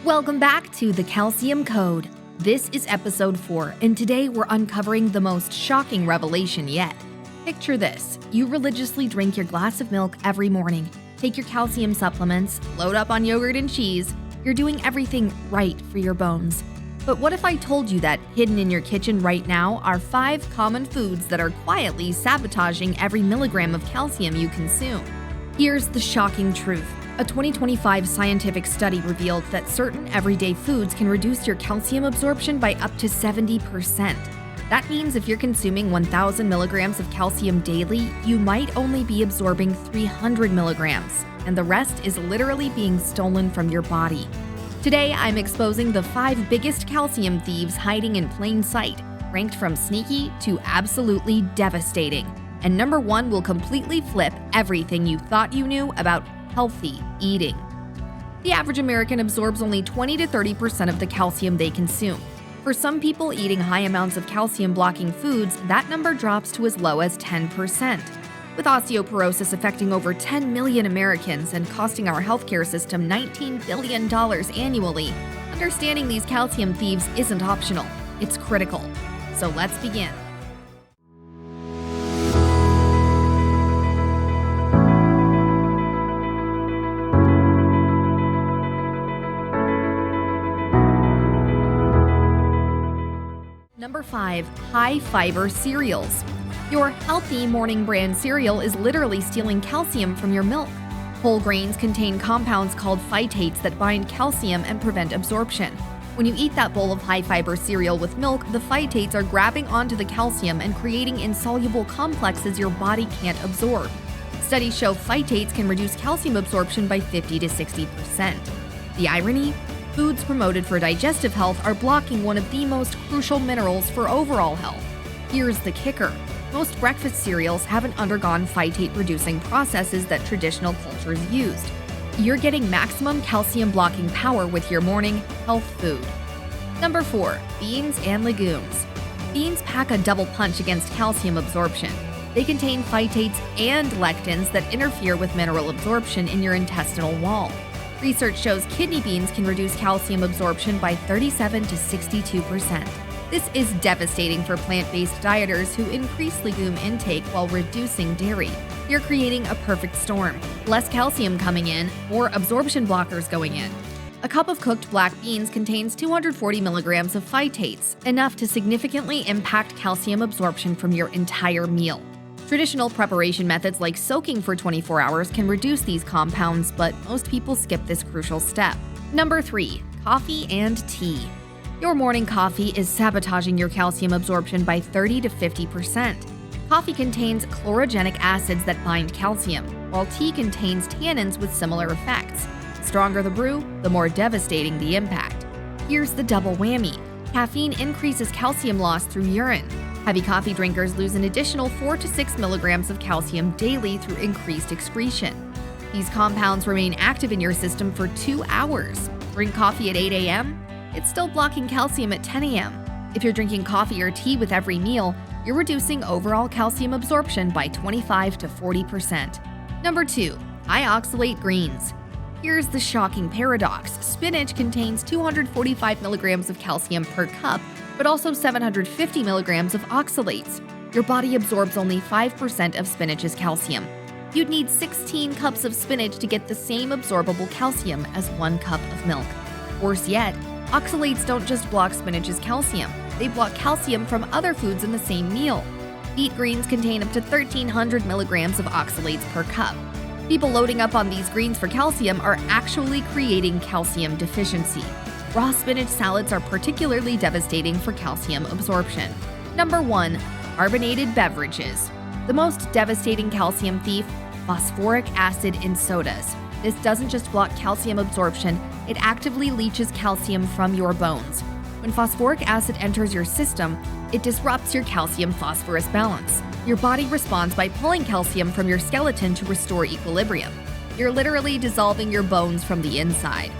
Welcome back to the Calcium Code. This is episode 4, and today we're uncovering the most shocking revelation yet. Picture this: you religiously drink your glass of milk every morning, take your calcium supplements, load up on yogurt and cheese. You're doing everything right for your bones. But what if I told you that hidden in your kitchen right now are 5 common foods that are quietly sabotaging every milligram of calcium you consume? Here's the shocking truth. A 2025 scientific study revealed that certain everyday foods can reduce your calcium absorption by up to 70%. That means if you're consuming 1,000 milligrams of calcium daily, you might only be absorbing 300 milligrams, and the rest is literally being stolen from your body. Today, I'm exposing the 5 biggest calcium thieves hiding in plain sight, ranked from sneaky to absolutely devastating. And number 1 will completely flip everything you thought you knew about healthy eating. The average American absorbs only 20 to 30% of the calcium they consume. For some people eating high amounts of calcium-blocking foods, that number drops to as low as 10%. With osteoporosis affecting over 10 million Americans and costing our healthcare system $19 billion annually, understanding these calcium thieves isn't optional, it's critical. So let's begin. Number 5. High-fiber cereals. Your healthy morning brand cereal is literally stealing calcium from your milk. Whole grains contain compounds called phytates that bind calcium and prevent absorption. When you eat that bowl of high-fiber cereal with milk, the phytates are grabbing onto the calcium and creating insoluble complexes your body can't absorb. Studies show phytates can reduce calcium absorption by 50 to 60%. The irony? Foods promoted for digestive health are blocking one of the most crucial minerals for overall health. Here's the kicker. Most breakfast cereals haven't undergone phytate-reducing processes that traditional cultures used. You're getting maximum calcium-blocking power with your morning health food. Number 4. Beans and legumes. Beans pack a double punch against calcium absorption. They contain phytates and lectins that interfere with mineral absorption in your intestinal wall. Research shows kidney beans can reduce calcium absorption by 37 to 62%. This is devastating for plant-based dieters who increase legume intake while reducing dairy. You're creating a perfect storm. Less calcium coming in, more absorption blockers going in. A cup of cooked black beans contains 240 milligrams of phytates, enough to significantly impact calcium absorption from your entire meal. Traditional preparation methods like soaking for 24 hours can reduce these compounds, but most people skip this crucial step. Number 3. Coffee and tea. Your morning coffee is sabotaging your calcium absorption by 30 to 50%. Coffee contains chlorogenic acids that bind calcium, while tea contains tannins with similar effects. The stronger the brew, the more devastating the impact. Here's the double whammy. Caffeine increases calcium loss through urine. Heavy coffee drinkers lose an additional 4 to 6 milligrams of calcium daily through increased excretion. These compounds remain active in your system for 2 hours. Drink coffee at 8 a.m., it's still blocking calcium at 10 a.m. If you're drinking coffee or tea with every meal, you're reducing overall calcium absorption by 25 to 40%. Number 2. High oxalate greens. Here's the shocking paradox. Spinach contains 245 milligrams of calcium per cup, but also 750 milligrams of oxalates. Your body absorbs only 5% of spinach's calcium. You'd need 16 cups of spinach to get the same absorbable calcium as 1 cup of milk. Worse yet, oxalates don't just block spinach's calcium, they block calcium from other foods in the same meal. Beet greens contain up to 1,300 milligrams of oxalates per cup. People loading up on these greens for calcium are actually creating calcium deficiency. Raw spinach salads are particularly devastating for calcium absorption. Number 1. Carbonated beverages. The most devastating calcium thief: phosphoric acid in sodas. This doesn't just block calcium absorption, it actively leaches calcium from your bones. When phosphoric acid enters your system, it disrupts your calcium-phosphorus balance. Your body responds by pulling calcium from your skeleton to restore equilibrium. You're literally dissolving your bones from the inside.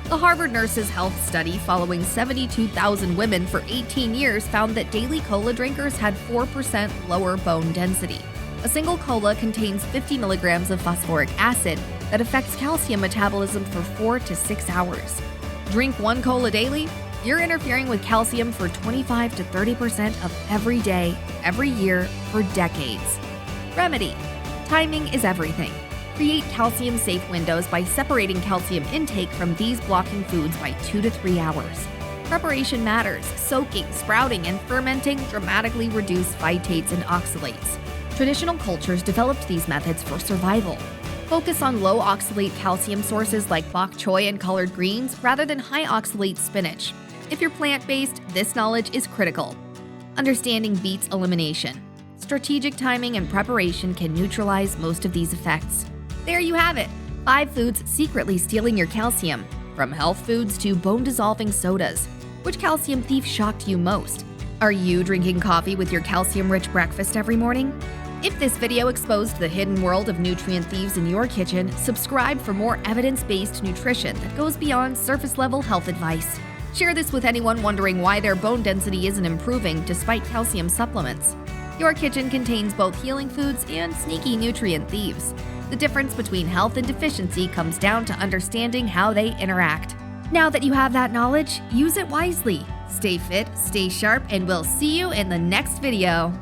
The Harvard Nurses' Health Study following 72,000 women for 18 years found that daily cola drinkers had 4% lower bone density. A single cola contains 50 milligrams of phosphoric acid that affects calcium metabolism for 4 to 6 hours. Drink 1 cola daily? You're interfering with calcium for 25 to 30% of every day, every year, for decades. Remedy: timing is everything. Create calcium-safe windows by separating calcium intake from these blocking foods by 2 to 3 hours. Preparation matters. Soaking, sprouting, and fermenting dramatically reduce phytates and oxalates. Traditional cultures developed these methods for survival. Focus on low oxalate calcium sources like bok choy and collard greens rather than high oxalate spinach. If you're plant-based, this knowledge is critical. Understanding beats elimination. Strategic timing and preparation can neutralize most of these effects. There you have it, 5 foods secretly stealing your calcium. From health foods to bone-dissolving sodas. Which calcium thief shocked you most? Are you drinking coffee with your calcium-rich breakfast every morning? If this video exposed the hidden world of nutrient thieves in your kitchen, subscribe for more evidence-based nutrition that goes beyond surface-level health advice. Share this with anyone wondering why their bone density isn't improving despite calcium supplements. Your kitchen contains both healing foods and sneaky nutrient thieves. The difference between health and deficiency comes down to understanding how they interact. Now that you have that knowledge, use it wisely. Stay fit, stay sharp, and we'll see you in the next video.